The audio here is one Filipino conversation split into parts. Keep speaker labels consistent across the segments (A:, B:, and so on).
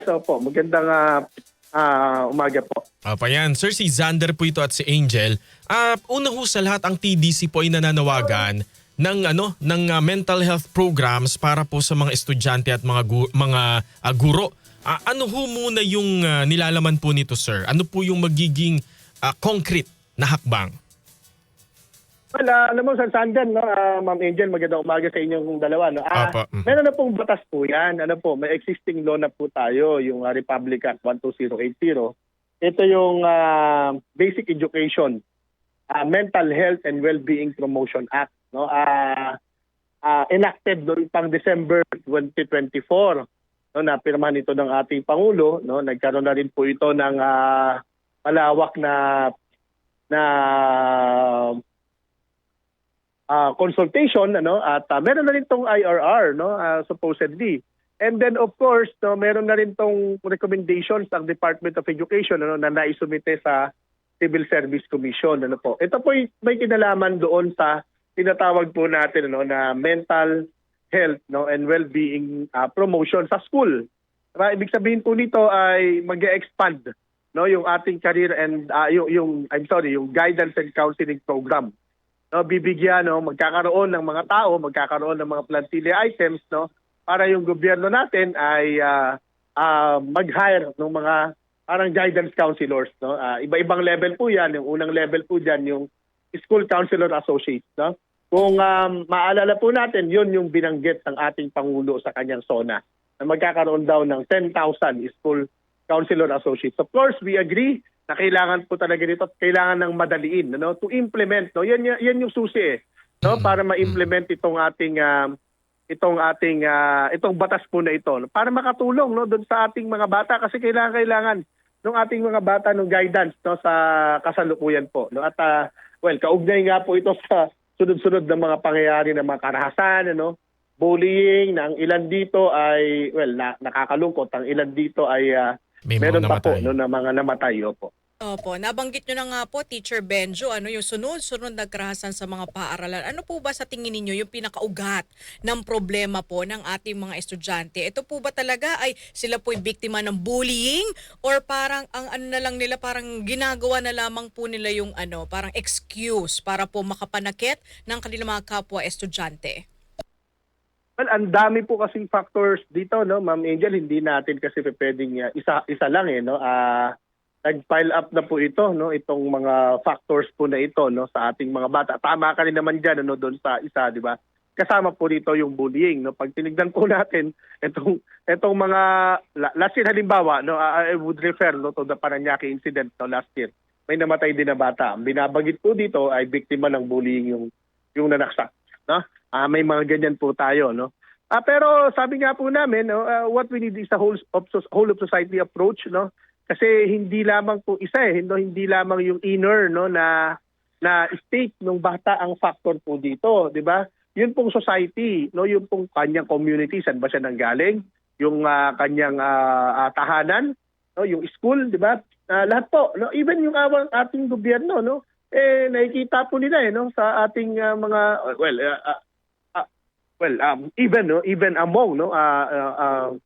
A: So po, magandang umaga po.
B: Yan. Sir, si Xander po ito at si Angel. Una ho sa lahat, ang TDC po ay nananawagan ng mental health programs para po sa mga estudyante at mga guro. Ano ho muna yung nilalaman po nito, sir? Ano po yung magiging concrete na hakbang?
A: Well, alam mo, Sandan, no, Ma'am Angel, magandang umaga sa inyong dalawa. No?
B: Apa.
A: Meron na pong batas po yan. Ano po, may existing law na po tayo, yung Republic Act 12080. Ito yung Basic Education, Mental Health and Wellbeing Promotion Act. No? Enacted noong pang December 2024. No, napirmahan ito ng ating Pangulo. No? Nagkaroon na rin po ito ng malawak na consultation, at meron na rin tong IRR, supposedly. And then of course, meron na rin tong recommendations ng Department of Education na naisumite sa Civil Service Commission. Po. Ito po may kinalaman doon sa tinatawag po natin na mental health and well-being promotion sa school. Ibig sabihin po nito ay mag-expand yung ating career and yung guidance and counseling program. Bibigyan, magkakaroon ng mga tao, magkakaroon ng mga plantilla items, para yung gobyerno natin ay mag-hire ng mga parang guidance counselors. Iba-ibang level po yan. Yung unang level po dyan, yung school counselor associates. Kung maalala po natin, yun yung binanggit ng ating Pangulo sa kanyang SONA, na magkakaroon daw ng 10,000 school counselor associates. Of course, we agree na kailangan po talaga nito at kailangan ng madaliin to implement. Yan yung susi para ma-implement itong batas po na ito, para makatulong doon sa ating mga bata, kasi kailangan ng ating mga bata ng guidance sa kasalukuyan po. At kaugnay nga po ito sa sunod-sunod na mga pangyayari ng mga karahasan, bullying, na ang ilan dito ay nakakalungkot, ang ilan dito ay meron pa po na mga namatay po.
C: Opo, nabanggit nyo na nga po, Teacher Benjo, yung sunod-sunod na karahasan sa mga paaralan. Ano po ba sa tingin ninyo yung pinakaugat ng problema po ng ating mga estudyante? Ito po ba talaga ay sila po'y biktima ng bullying, or parang ang na lang nila, parang ginagawa na lamang po nila yung parang excuse para po makapanakit ng kanilang mga kapwa estudyante?
A: Well, ang dami po kasing factors dito, Ma'am Angel, hindi natin kasi pwedeng isa lang nag-pile up na po ito, itong mga factors po na ito sa ating mga bata. Tama ka rin naman diyan doon sa isa, di ba? Kasama po dito yung bullying, Pag tinignan po natin itong mga last year, halimbawa, I would refer to the Parañaque incident last year. May namatay din na bata. Ang binabagit po dito ay biktima ng bullying yung nanaksak, may mga ganyan po tayo, pero sabi nga po namin, what we need is a whole of society approach, Kasi hindi lamang po isa hindi lamang yung inner na state ng bata ang factor po dito, 'di ba? Yun pong society, yung pong kanyang community, saan ba siya nanggaling, yung kanyang tahanan, yung school, 'di ba? Lahat po, even yung ating gobyerno, nakikita po nila sa ating mga even among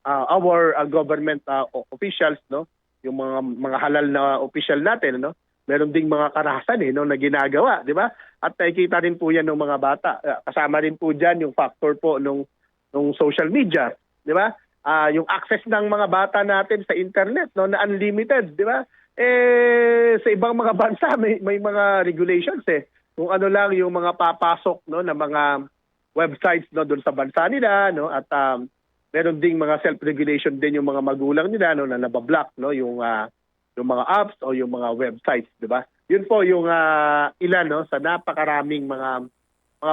A: our government officials, yung mga halal na official natin, meron ding mga karahasan na ginagawa, di ba? At nakikita rin po yan ng mga bata. Kasama rin po diyan yung factor po nung social media, di ba? Yung access ng mga bata natin sa internet, na unlimited, di ba? Sa ibang mga bansa may mga regulations kung ano lang yung mga papasok na mga websites doon sa bansa nila, at meron ding mga self-regulation din yung mga magulang nila na nabablock yung mga apps o yung mga websites, di ba? Yun po yung ilan sa napakaraming mga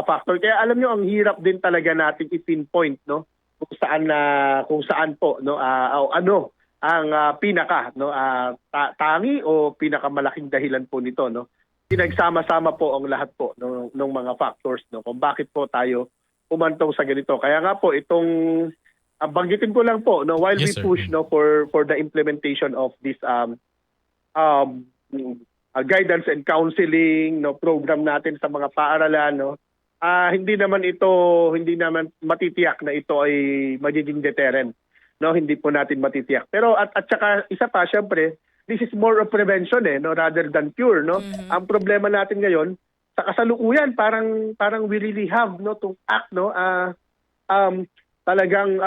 A: factor. Kaya alam niyo, ang hirap din talaga nating i-pinpoint kung saan po ano ang pinaka tangi o pinakamalaking dahilan po nito, Pinagsama-sama po ang lahat po ng mga factors kung bakit po tayo umantong sa ganito. Kaya nga po itong banggitin ko lang po while
B: Yes,
A: we
B: sir.
A: push for the implementation of this guidance and counseling program natin sa mga paaralan, hindi naman matitiyak na ito ay magiging deterrent no, hindi po natin matitiyak. Pero at saka isa pa, syempre, this is more of prevention no, rather than cure, no. Ang problema natin ngayon sa kasalukuyan, parang we really have no to act, no, talagang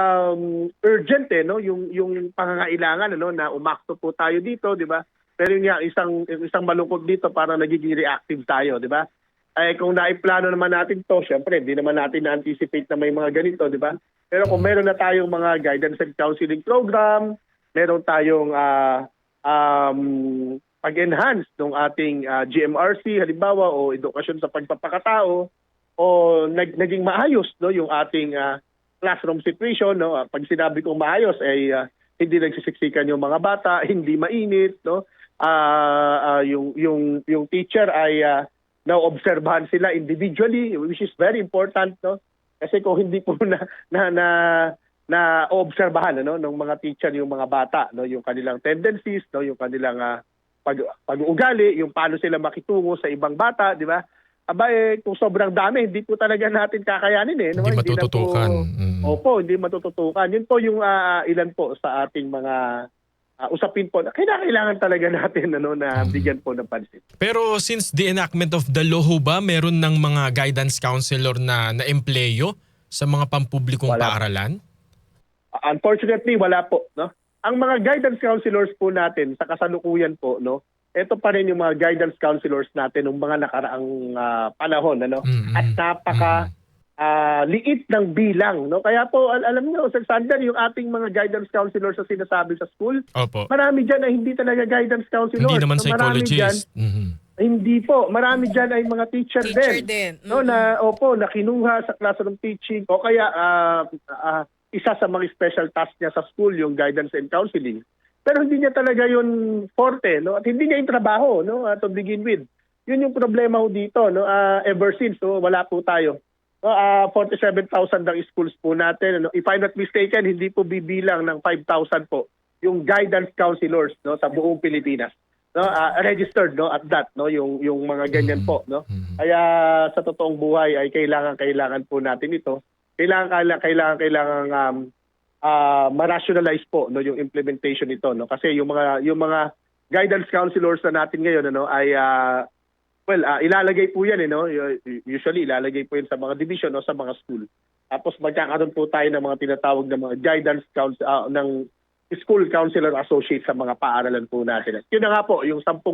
A: urgent no, yung pangangailangan ano na umakto po tayo dito, di ba? Pero yun nga, isang malungkot dito, parang nagiging reactive tayo, di ba? Ay kung naiplano naman natin to, syempre hindi naman natin na-anticipate na may mga ganito, di ba? Pero kung meron na tayong mga guidance and counseling program, meron tayong pag-enhance ng ating GMRC halimbawa o edukasyon sa pagpapakatao o naging maayos no yung ating classroom situation, no. Pag sinabi kong maayos ay hindi nagsisiksikan yung mga bata, hindi mainit, no. Yung teacher ay naobserbahan sila individually, which is very important, no. Kasi kung hindi po na obserbahan no ng mga teacher yung mga bata, no, yung kanilang tendencies, no, yung kanilang pag-uugali, yung paano sila makitungo sa ibang bata, di ba? Aba kung sobrang dami, hindi po talaga natin kakayanin no?
B: Hindi matututukan.
A: Opo, hindi matututukan. Yun po yung ilan po sa ating mga usapin po na kailangan talaga natin na bigyan po ng pansin.
B: Pero since the enactment of the law ho ba, meron ng mga guidance counselor na empleyo sa mga pampublikong paaralan?
A: Unfortunately, wala po, no? Ang mga guidance counselors po natin sa kasalukuyan po, no? Ito pa rin yung mga guidance counselors natin ng mga nakaraang panahon, ano? At liit ng bilang, no? Kaya po alam niyo, Sir Sander, yung ating mga guidance counselors na sinasabi sa school,
B: Opo.
A: marami diyan ay hindi talaga guidance counselors.
B: Hindi naman
A: So, marami
B: psychologist.
A: dyan, hindi po, marami diyan ay mga teacher din. No, na na kinuha sa classroom teaching o kaya isa sa mga special task niya sa school yung guidance and counseling. Pero hindi niya talaga yun forte, no? At hindi niya yung trabaho, no? To begin with. Yun yung problema ho dito, no? Ever since, no? Wala po tayo. 47,000 ang schools po natin. No? If I'm not mistaken, hindi po bibilang ng 5,000 po yung guidance counselors, no, sa buong Pilipinas. No? Registered, no, at that, no, yung mga ganyan po, no. Kaya sa totoong buhay ay kailangan po natin ito. Kailangan ma-rationalize po no yung implementation nito, no, kasi yung mga guidance counselors na natin ngayon ay ilalagay po yan no, usually ilalagay po yan sa mga division o sa mga school. Tapos magkakaroon po tayo ng mga tinatawag na mga guidance ng school counselor associate sa mga paaralan po natin. Yun na nga po yung 10,000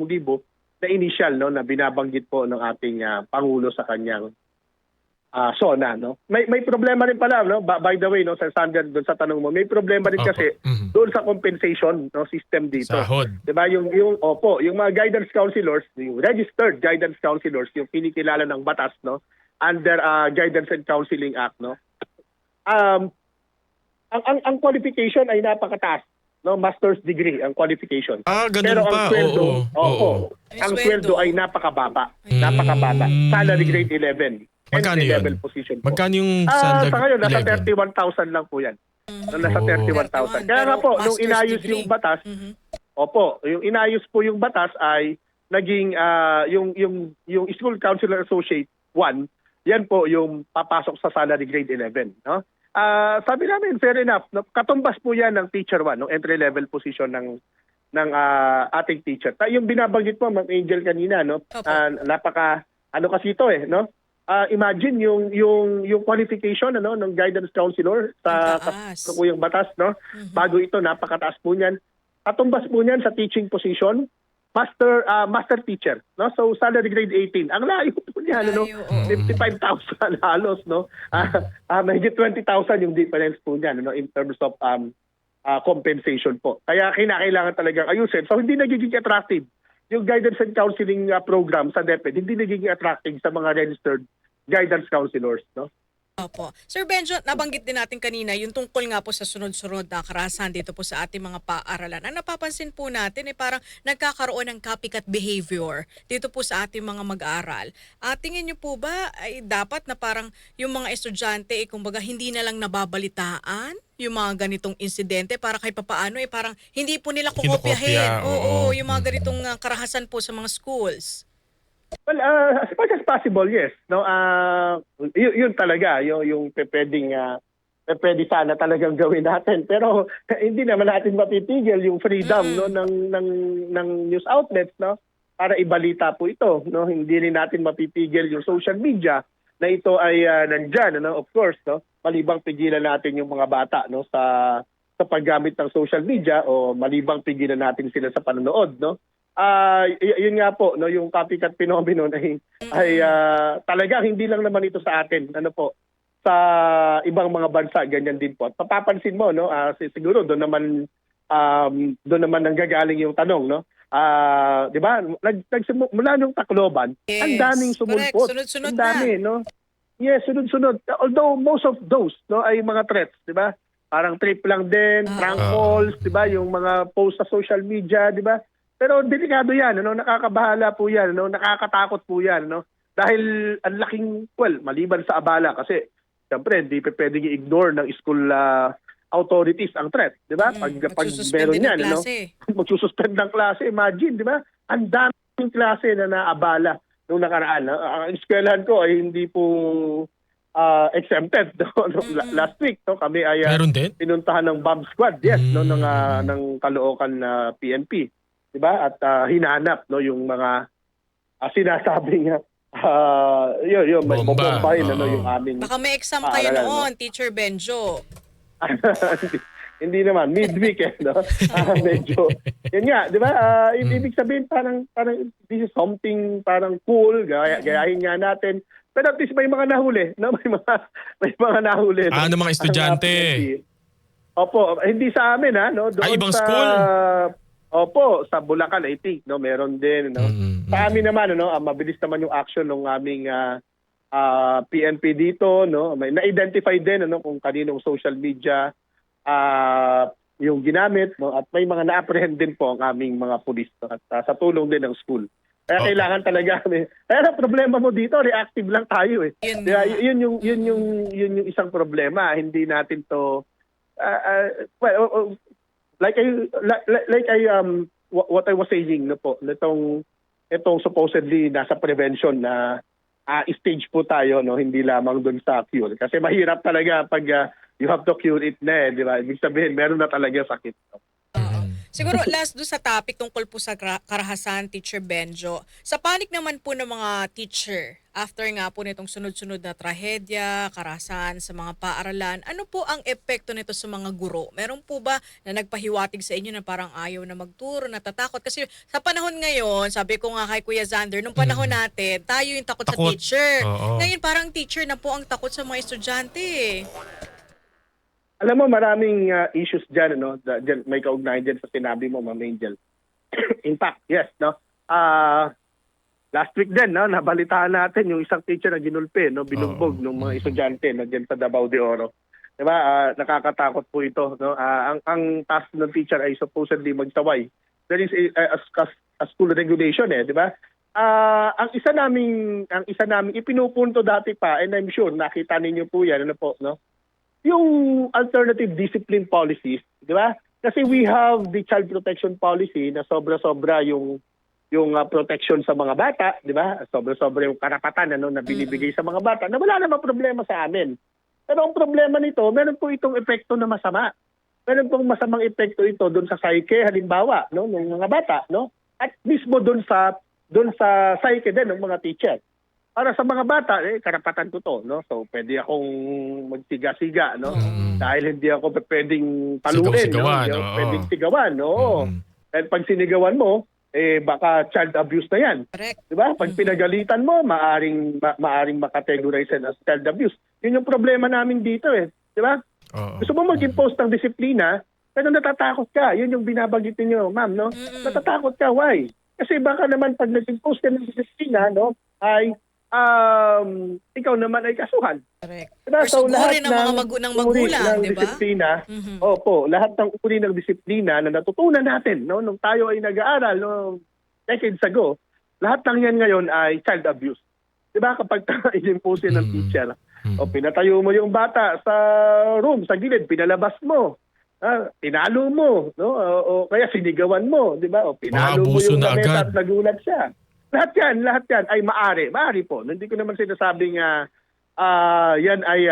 A: na initial no na binabanggit po ng ating pangulo sa kanyang SONA, no. May problema rin pala, no. By the way, no, Sir Sander, doon sa tanong mo, may problema rin kasi doon sa compensation no system dito.
B: Sahod.
A: 'Di ba yung mga guidance counselors, yung registered guidance counselors, yung kinikilala ng batas, no, under Guidance and Counseling Act, no. Ang qualification ay napakataas, no, master's degree ang qualification.
B: Ganun
A: pero
B: pa.
A: ang sweldo, ang
C: sweldo
A: sweldo ay napakababa. Napakababa. Salary grade 11.
B: Magkano yun?
A: Level position po.
B: Magkano yung salary?
A: Sa ngayon, nasa
B: 11?
A: 31,000 lang po yan. Nasa 31,000. Kaya nga po, nung inayos yung batas, yung inayos po yung batas ay naging, yung School Counselor Associate 1, yan po yung papasok sa salary grade 11. No? Sabi namin, fair enough, no? Katumbas po yan ng teacher 1, no? Entry level position ng ating teacher. Yung binabanggit po, Ma'am Angel kanina, no? Kasi ito no? Imagine yung qualification ng guidance counselor sa yung batas, no. Bago ito, napakataas po niyan. Katumbas po niyan sa teaching position, master teacher, no. So salary grade 18. Ang layo po niyan, no. 55,000 halos, no. Mahigit 20,000 yung difference po niyan, no, in terms of compensation po. Kaya kailangan talagang ayusin. So hindi nagiging attractive yung guidance and counseling program sa DepEd, hindi nagiging attractive sa mga registered guidance counselors, no?
C: Opo. Sir Benjo, nabanggit din natin kanina yung tungkol nga po sa sunod-sunod na karahasan dito po sa ating mga paaralan. Ang napapansin po natin parang nagkakaroon ng copycat behavior dito po sa ating mga mag-aaral. Tingin niyo po ba ay dapat na parang yung mga estudyante kumbaga hindi na lang nababalitaan yung mga ganitong insidente para kahit papaano parang hindi po nila kukopyahin. Oo, yung mga ganitong karahasan po sa mga schools.
A: Well, as much as possible, yes. No, yun talaga yung pwedeng pwede sana talagang gawin natin. Pero hindi naman natin mapitigil yung freedom no ng news outlets no para ibalita po ito no. Hindi rin natin mapipigil yung social media na ito ay nandyan no, of course no. Malibang pigilan natin yung mga bata no sa paggamit ng social media o malibang pigilan natin sila sa panonood no. Yun nga po no, yung copycat phenomenon ay talagang hindi lang naman ito sa atin ano po, sa ibang mga bansa ganyan din po. At mapapansin mo no, siguro doon naman nanggagaling yung tanong no. 'Di ba? Mula nung Tacloban,
C: Yes,
A: ang daming
C: correct.
A: sumulpot.
C: Sunod-sunod
A: Ang dami no. Yes, sunod-sunod. Although most of those no ay mga threats, 'di ba? Parang trip lang din, prank calls, 'di ba? Yung mga post sa social media, 'di ba? Pero delikado 'yan, ano, nakakabahala po 'yan, no, nakakatakot po 'yan, no. Dahil ang laking, maliban sa abala kasi siyempre hindi pwedeng i-ignore ng school authorities ang threat, 'di ba? Pag
C: Magsususpend
A: meron
C: din ng
A: 'yan, no.
C: klase.
A: Magsususpend ng klase, imagine, 'di ba? Ang daming klase na naabala nung nakaraan. No? Ang eskwelahan ko ay hindi po exempted no? Last week no kami ay
B: Meron din?
A: pinuntahan ng bomb squad no ng Caloocan na PNP, 'di ba? At hinanap no yung mga sinasabing yun may
B: Bomba.
A: bombahin no
B: Oo.
A: yung aming
C: Baka may exam kayo
A: paaralan, no?
C: noon, Teacher Benjo.
A: Hindi naman midweek no. Medyo yun nga, 'di ba? Ibig sabihin parang this is something parang cool, gayahin nga natin. Pero at least may mga nahuli, no? May mga nahuli.
B: Ng mga estudyante.
A: Opo, hindi sa amin no. Doon
B: ibang
A: sa,
B: school?
A: Opo, sa Bulacan I think, no, meron din, no. Sa amin naman no, mabilis naman yung action ng aming PNP dito, no. May na-identify din ano kung kaninong social media yung ginamit, no, at may mga na-apprehend din po ang aming mga pulis no, at sa tulong din ng school. Kaya kailangan talaga pero problema mo dito, reactive lang tayo eh.
C: Yun
A: Kaya
C: nga.
A: yun yung isang problema, hindi natin to what I was saying no po, itong supposedly nasa prevention na stage po tayo no, hindi lamang doon sa cure. Kasi mahirap talaga pag you have to cure it na di ba? Ibig sabihin meron na talaga sakit. No?
C: Siguro last do sa topic tungkol po sa karahasan, Teacher Benjo. Sa panig naman po ng mga teacher, after nga po nitong sunod-sunod na trahedya, karahasan sa mga paaralan, ano po ang epekto nito sa mga guro? Meron po ba na nagpahiwatig sa inyo na parang ayaw na magturo, natatakot? Kasi sa panahon ngayon, sabi ko nga kay Kuya Xander, nung panahon natin, tayo yung takot sa
B: Takot.
C: teacher.
B: Oo.
C: Ngayon parang teacher na po ang takot sa mga estudyante.
A: Alam mo, maraming issues dyan, no? Dyan, may kaugnayan dyan sa sinabi mo, Ma'am Angel. In fact, yes, no? Last week din, no? Nabalitaan natin yung isang teacher na ginulpi, no? Binugbog ng mga estudyante, no? Dyan sa Davao de Oro. Diba? Nakakatakot po ito, no? Ang task ng teacher ay supposedly magsaway. There is a school regulation, diba? Ang isa naming ipinupunto dati pa, and I'm sure nakita ninyo po yan, ano po, no? Yung alternative discipline policies, di ba? Kasi we have the child protection policy na sobra-sobra yung protection sa mga bata, di ba? Sobra-sobra yung karapatan ano, na binibigay sa mga bata na wala namang problema sa amin. Pero ang problema nito, meron po itong epekto na masama. Meron pong masamang epekto ito doon sa psyche, halimbawa, no, ng mga bata, no? At mismo doon sa psyche din ng mga teacher. Para sa mga bata, karapatan ko to, no? So, pwede akong magsiga-siga, no? Dahil hindi ako pwedeng paluin, no?
B: Sigaw-sigawan,
A: Hindi ako
B: oo.
A: pwedeng sigawan, no? Dahil pag sinigawan mo, baka child abuse na yan.
C: Correct.
A: Diba? Pag pinagalitan mo, maaring makategorize as child abuse. Yun yung problema namin dito, Diba?
B: Oo.
A: Gusto mo mag-impose ng disiplina, pero natatakot ka. Yun yung binabanggit niyo, ma'am, no? Natatakot ka. Why? Kasi baka naman pag nag-impose ka ng disiplina, no, ay ikaw naman ay kasuhan.
C: Correct.
A: Diba?
C: Or sugurin ng mga
A: uri
C: magulang,
A: ng
C: di ba?
A: disiplina, opo, lahat ng uri ng disiplina na natutunan natin, no, nung tayo ay nag-aaral, no, decades ago, lahat ng yan ngayon ay child abuse. Diba? Kapag inimpose ng teacher, o pinatayo mo yung bata sa room, sa gilid, pinalabas mo, pinalo mo, no, o kaya sinigawan mo, diba? O pinalo mo
B: Maabuso
A: yung
B: na
A: gamit
B: agad.
A: at nagulat siya. Lahat yan ay maari po. Hindi ko naman sinasabing yan ay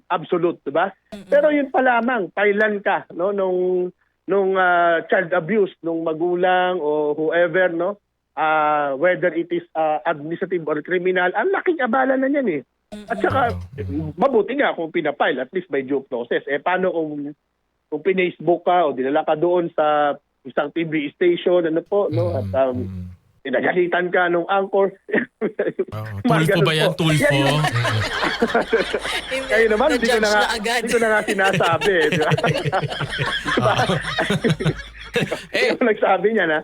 A: absolute, 'di ba? Pero yun pa lamang, kailan ka no nung child abuse nung magulang o whoever, no? Whether it is administrative or criminal, ang laking abala na niyan eh. At saka mabuti nga kung pinapile at least by due process. Paano kung pin-Facebook ka o dinala ka doon sa isang TV station, ano po, no? At pinagalitan ka nung anchor.
B: Tulfo ba yan? Tulfo?
A: Kayo naman, hindi ko
C: Na-judge
A: na nga,
C: na agad.
A: hindi ko na nga sinasabi. Di ba? Yung nagsabi niya na.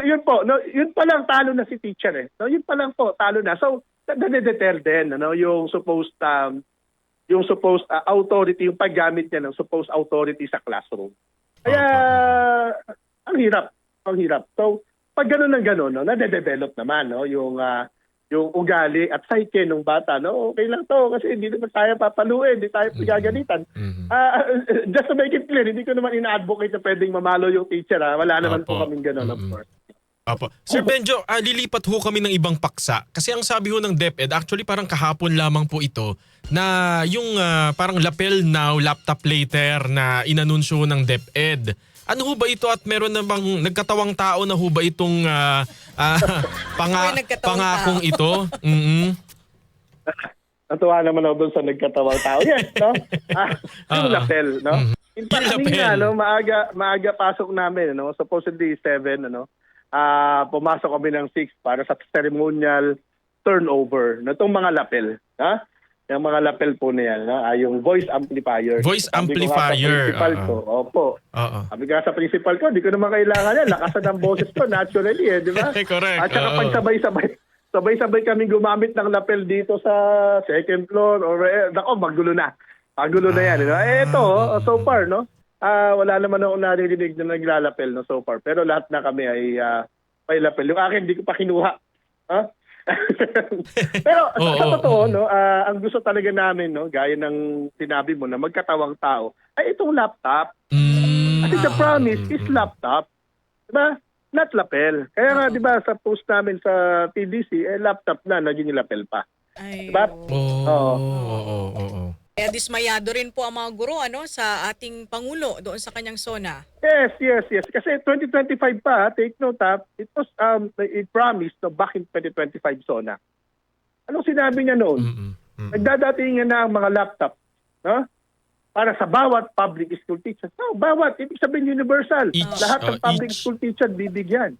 A: Yun po, no, yun pa lang talo na si teacher eh. No, yun pa lang po, talo na. So, nade-deter din, ano, yung supposed authority, yung paggamit niya ng supposed authority sa classroom. Kaya, ang hirap. So, pag gano'n ng gano'n, no, nade-develop naman, no, yung ugali at psyche ng bata, no, okay lang to kasi hindi naman tayo papaluin, hindi tayo gagalitan. Just to make it clear, hindi ko naman ina-advocate na pwedeng mamalo yung teacher. Wala naman po kaming gano'n, of course.
B: Apo. Sir Benjo, lilipat ho kami ng ibang paksa. Kasi ang sabi ho ng DepEd, actually parang kahapon lamang po ito, na yung parang lapel now, laptop later na inanunsyo ng DepEd. Ano ho ba ito at meron na bang nagkatawang tao na ho ba itong pangakong ito?
A: Natuwa naman ako doon sa nagkatawang tao. Yes, no? Yung lapel, no? In fact, kanina, no, maaga pasok namin, no? Supposedly 7, ano? Pumasok kami ng 6 para sa ceremonial turnover na itong mga lapel. Ha? Yung mga lapel po na yan, yung voice amplifier.
B: Voice amplifier.
A: Opo. Sabi ko sa principal ko, di ko naman kailangan yan. Lakasan ang boses ko, naturally di ba?
B: Correct.
A: At saka pag sabay-sabay kami gumamit ng lapel dito sa second floor or nako, magulo na. Magulo na yan. Ito, so far, no? Wala naman ako naririnig na naglalapel no, so far. Pero lahat na kami ay may lapel. Yung akin, di ko pa kinuha. Pero sa totoo, no, ang gusto talaga namin, no, gaya ng sinabi mo na magkatawang tao, ay itong laptop. Kasi the promise is laptop. Diba? Not lapel. Kaya nga, diba, sa post namin sa TDC, laptop na, naging lapel pa.
C: Ay,
A: Diba?
B: Oo.
C: Kaya dismayado rin po ang mga guro sa ating Pangulo doon sa kanyang SONA.
A: Yes. Kasi 2025 pa, take note it was it promised back in 2025 SONA. Anong sinabi niya noon? Nagdadatingan na ang mga laptop, no? Para sa bawat public school teacher. No, bawat, ibig sabihin universal. Lahat ng public school teacher bibigyan.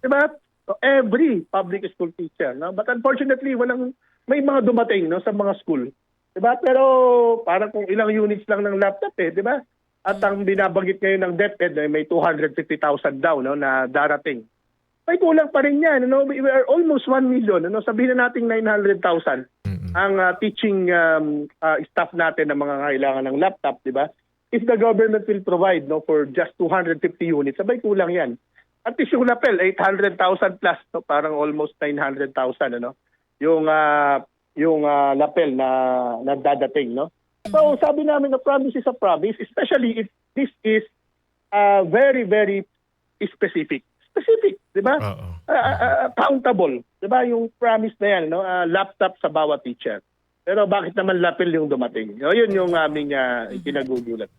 A: Diba? So, every public school teacher, no? But unfortunately, may mga dumating, no, sa mga school. Diba? Pero parang kung ilang units lang ng laptop diba? At ang binabanggit ngayon ng DepEd may 250,000 daw, no, na darating. May kulang pa rin yan. No? We are almost 1 million. No? Sabihin na natin 900,000 ang teaching staff natin na mga kailangan ng laptop, diba? If the government will provide, no, for just 250 units, sabay kulang yan. At least yung lapel, 800,000 plus, no? Parang almost 900,000, ano? Yung lapel na dadating, no? So sabi namin na promise is a promise, especially if this is very, very specific. Specific, di ba? Countable, di ba? Yung promise na yan, no? Laptop sa bawat teacher. Pero bakit naman lapel yung dumating? So, yun yung aming kinagugulat.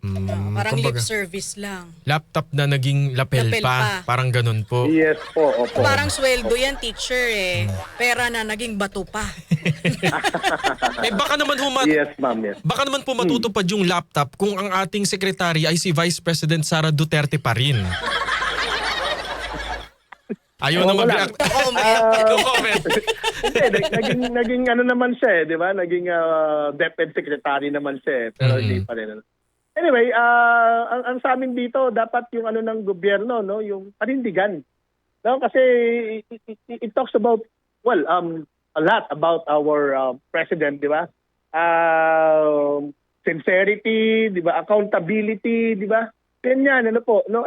C: Parang lip service lang.
B: Laptop na naging lapel pa. Parang ganun po.
A: Yes po, opo.
C: Parang sweldo yan, teacher Pera na naging bato pa.
B: Baka naman
A: yes, ma'am, yes.
B: Baka naman po matutupad yung laptop kung ang ating sekretary ay si Vice President Sara Duterte pa rin. Ayaw na mag-react. Comment.
A: Hindi, naging ano naman siya di ba? Naging DepEd secretary naman siya pero hindi pa rin. Anyway, ang sa amin dito, dapat yung ano ng gobyerno, no, yung panindigan. No, kasi it talks about, a lot about our president, di ba? Sincerity, di ba? Accountability, di ba? Ganyan, ano po, no,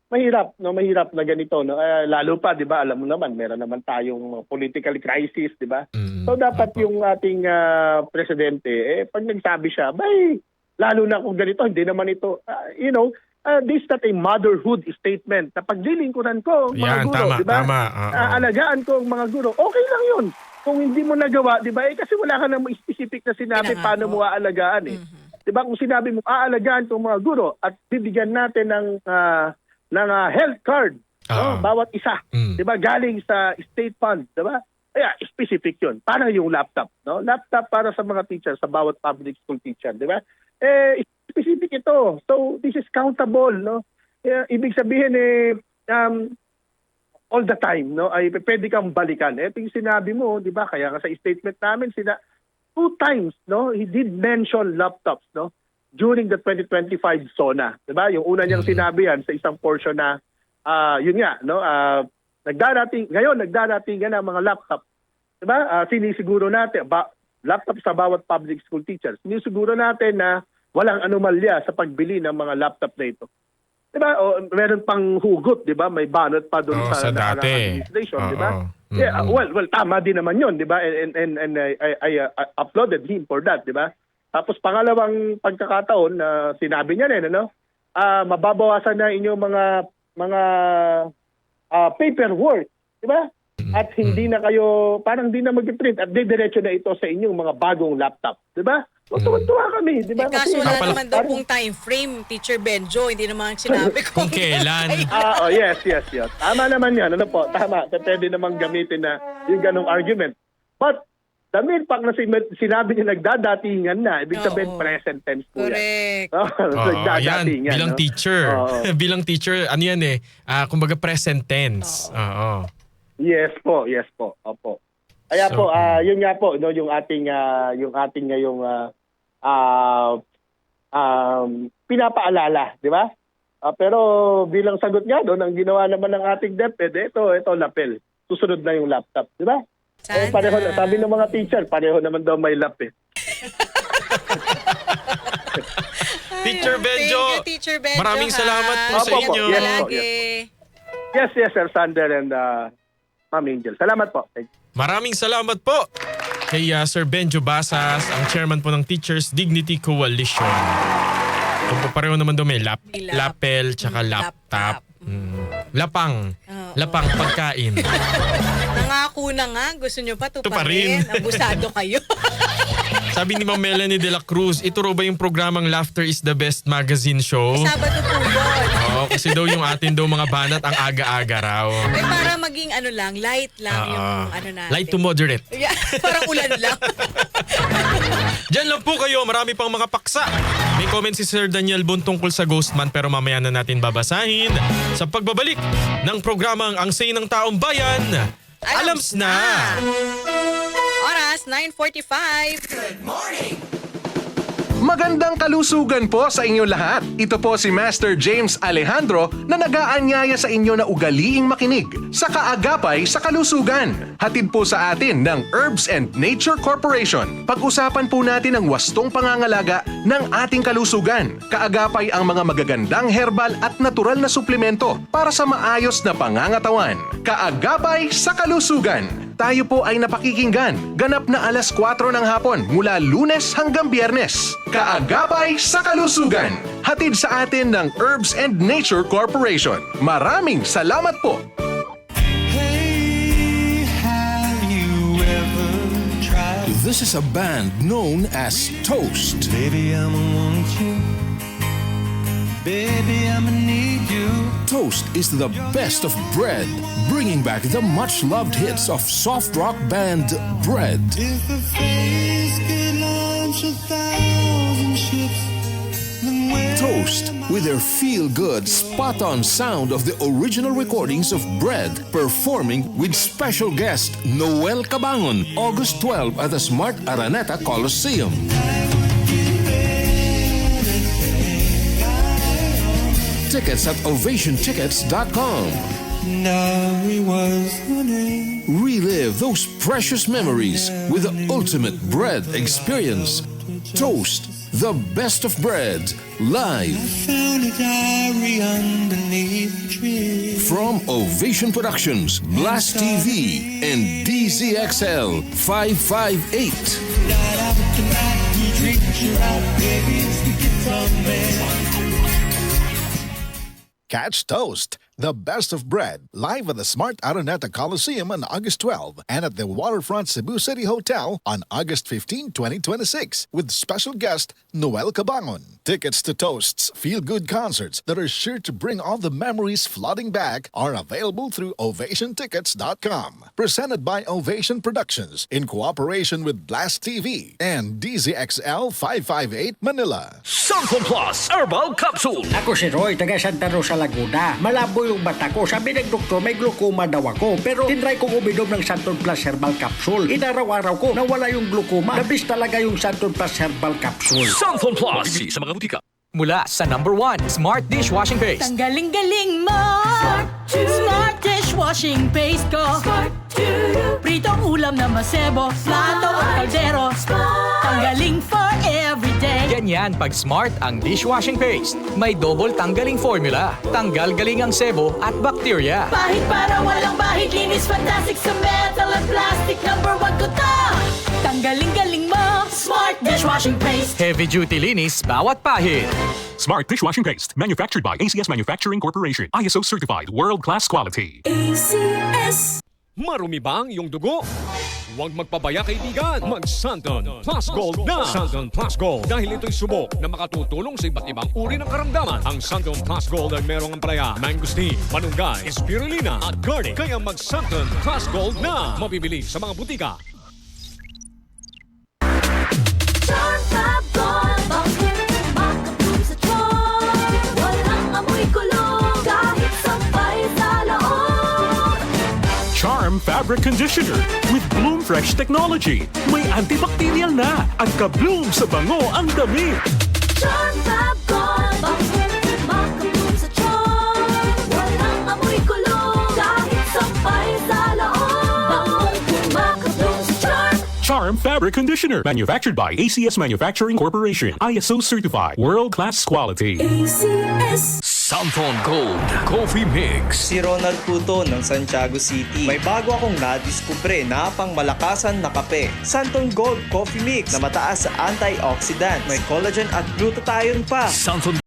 A: mahirap na ganito, no. Lalo pa, 'di ba? Alam mo naman, meron naman tayong political crisis, 'di ba? So dapat yung ating presidente pag nagsabi siya, lalo na kung ganito, hindi naman ito this is not a motherhood statement. Na paglilingkuran ko ang mga guro, 'di ba?
B: Tama.
A: Alagaan ko ang mga guro. Okay lang 'yun. kung hindi mo nagawa, di ba, kasi wala ka namang specific na sinabi
C: Kaya nga
A: paano
C: po.
A: mo aalagaan eh. Di ba, kung sinabi mo aalagaan itong mga guro at bibigyan natin ng health card, no? Bawat isa, di ba, galing sa state fund, di ba? Kaya specific yun. Parang yung laptop, no? Laptop para sa mga teachers, sa bawat public school teacher, di ba? Specific ito. So, this is countable, no? Ibig sabihin all the time, no, ay pwede kang balikan. Ito yung sinabi mo, di ba? Kaya nga sa statement namin, 2 times, no, he did mention laptops, no, during the 2025 SONA. Di ba? Yung una niyang sinabi yan sa isang portion na, yun nga, no, nagdarating nga na mga laptop. Di ba? Sinisiguro natin, laptop sa bawat public school teachers. Sinisiguro natin na walang anomalya sa pagbili ng mga laptop na ito. Diba? O meron pang hugot, 'di ba? May balot pa doon sa
B: dati.
A: Administration, 'di ba? Yeah, well, tama din naman 'yon, 'di ba? And I applauded him for that, 'di ba? Tapos pangalawang pagkakataon na sinabi niya rin, ano? Mababawasan na inyong mga paperwork, 'di ba? At hindi na kayo parang hindi na mag-print at didiretso na ito sa inyong mga bagong laptop, 'di ba? Tuwa kami, di ba?
C: Kaso wala
B: Napala-
C: naman daw pong time frame, Teacher Benjo. Hindi naman sinabi
B: Kung kailan.
A: Yes. Tama naman yan. Ano po? Tama. Pwede namang gamitin na yung ganong argument. But, the mere fact na sinabi niya nagdadatingan na, ibig sabihin
C: Oo.
A: present tense po yan.
C: Correct.
B: Yan,
A: Nagdadatingan.
B: bilang
A: no?
B: teacher.
A: Oo.
B: Bilang teacher, ano yan kumbaga present tense. Oo.
A: Yes po. Opo. Kaya
B: So,
A: po, yun nga po, no, yung ating ngayong pinapaalala, di ba? Pero bilang sagot nga doon, ang ginawa naman ng ating DepEd, ito lapel. Susunod na yung laptop, di ba?
C: Sana.
A: Pareho, sabi ng mga teacher, pareho naman daw may lap eh.
B: Teacher Benjo,
C: Thank you, Teacher Benjo.
B: maraming salamat po sa
A: Opo,
B: inyo.
A: yes.
C: Lagi.
A: Yes, Sir Sander and Ma'am Angel. Salamat po. Thank you.
B: Maraming salamat po kay Sir Benjo Basas, ang chairman po ng Teachers Dignity Coalition. Kung po pareho naman daw may
C: May
B: lapel, tsaka laptop. Lapang. Lapang pagkain.
C: Nangako na nga. Gusto nyo pa
B: Tuparin.
C: tuparin. Abusado kayo.
B: Sabi ni Ma'am Melanie de la Cruz, ito raw ba yung programang Laughter is the Best magazine show?
C: Sabado po yun.
B: Oo, kasi daw yung atin daw mga banat ang aga-aga raw.
C: Ay, para maging light lang yung natin.
B: Light to moderate.
C: Yeah, parang ulan lang.
B: Diyan lang po kayo, marami pang mga paksa. May comment si Sir Daniel Bon tungkol sa Ghostman pero mamaya na natin babasahin. Sa pagbabalik ng programang Ang Say ng Taong Bayan, Alams na!
C: Oras, 9:45.
D: Magandang kalusugan po sa inyo lahat. Ito po si Master James Alejandro na nag-aanyaya sa inyo na ugaliing makinig sa Kaagapay sa Kalusugan. Hatid po sa atin ng Herbs and Nature Corporation. Pag-usapan po natin ang wastong pangangalaga ng ating kalusugan. Kaagapay ang mga magagandang herbal at natural na suplemento para sa maayos na pangangatawan. Kaagapay sa Kalusugan. Tayo po ay napakikinggan. Ganap na alas 4 ng hapon mula Lunes hanggang Biyernes. Kaagapay sa Kalusugan. Hatid sa atin ng Herbs and Nature Corporation. Maraming salamat po.
E: Hey, have you ever tried?
F: This is a band known as Toast.
E: Baby, I'ma want you. Baby, I'ma need you.
F: Toast is the best of bread, bringing back the much-loved hits of soft rock band Bread.
E: If the face could launch 1,000 ships, then where
F: Toast, with their feel-good, spot-on sound of the original recordings of Bread, performing with special guest Noel Cabangon, August 12 at the Smart Araneta Coliseum. Tickets at ovationtickets.com.
E: Nari was the name.
F: Relive those precious memories with the ultimate bread experience. Toast, the best of bread, live.
E: Found a diary underneath the tree.
F: From Ovation Productions, Blast TV, and DZXL 558.
E: Night after night, we drink you out, baby, it's the guitar man.
G: Catch Toast The Best of Bread, live at the Smart Araneta Coliseum on August 12 and at the Waterfront Cebu City Hotel on August 15, 2026 with special guest Noel Cabangon. Tickets to Toast's feel-good concerts that are sure to bring all the memories flooding back are available through ovationtickets.com. Presented by Ovation Productions in cooperation with Blast TV and DZXL 558 Manila.
H: Santon Plus Herbal Capsule.
I: Ako si Roy, taga Santa Rosa, Laguna. Malabo yung mata ko. Sabi ng doktor, may glaucoma daw ako. Pero tinry kong uminom ng Santon Plus Herbal Capsule. Inaraw-araw ko, nawala yung glaucoma. Nabis talaga yung Santon Plus Herbal Capsule.
H: Santon Plus. Mabibili sa mga butika.
J: Mula sa #1 Smart Dishwashing Paste.
K: Ang galing-galing mo! Smart Dishwashing Paste ko! Pritong ulam na masebo, plato at kaldero. Tanggaling for everyday.
J: Ganyan pag Smart ang dishwashing paste. May double tanggaling formula. Tanggal galing ang sebo at bakterya.
K: Pahit para walang bahid, linis fantastic sa metal at plastic. #1 ko to! Tanggaling-galing mo! Smart Dishwashing Paste.
J: Heavy duty linis bawat pahid.
L: Smart Dishwashing Paste, manufactured by ACS Manufacturing Corporation. ISO certified, world-class quality.
K: ACS.
H: Marumi ba ang iyong dugo? Huwag magpabaya kaibigan. Mag-Santon Plus Gold na. Santon Plus Gold. Dahil ito'y subok na makatutulong sa iba't ibang uri ng karamdaman. Ang Santon Plus Gold ay merong ampalaya, mangosteen, manunggay, spirulina at garlic. Kaya mag-Santon Plus Gold na. Mabibili sa mga butika.
K: Charm Fab Gold. Bakit makapun sa charm? Walang amoy kulong kahit sampay sa loob.
L: Charm Fabric Conditioner with Bloom Fresh Technology. May antibacterial na at ka-bloom sa bango ang damit.
K: Charm Fab Gold. Bakit makapun sa charm? Walang amoy kulong kahit sampay sa loob. Bangong kumakabloom sa charm.
L: Charm Fabric Conditioner, manufactured by ACS Manufacturing Corporation. ISO certified, world-class quality.
K: ACS.
H: Santon Gold Coffee Mix.
M: Si Ronald Puto ng Santiago City. May bago akong nadiskubre na pangmalakasan na kape. Santon Gold Coffee Mix na mataas sa antioxidant. May collagen at glutathione pa.
H: Santon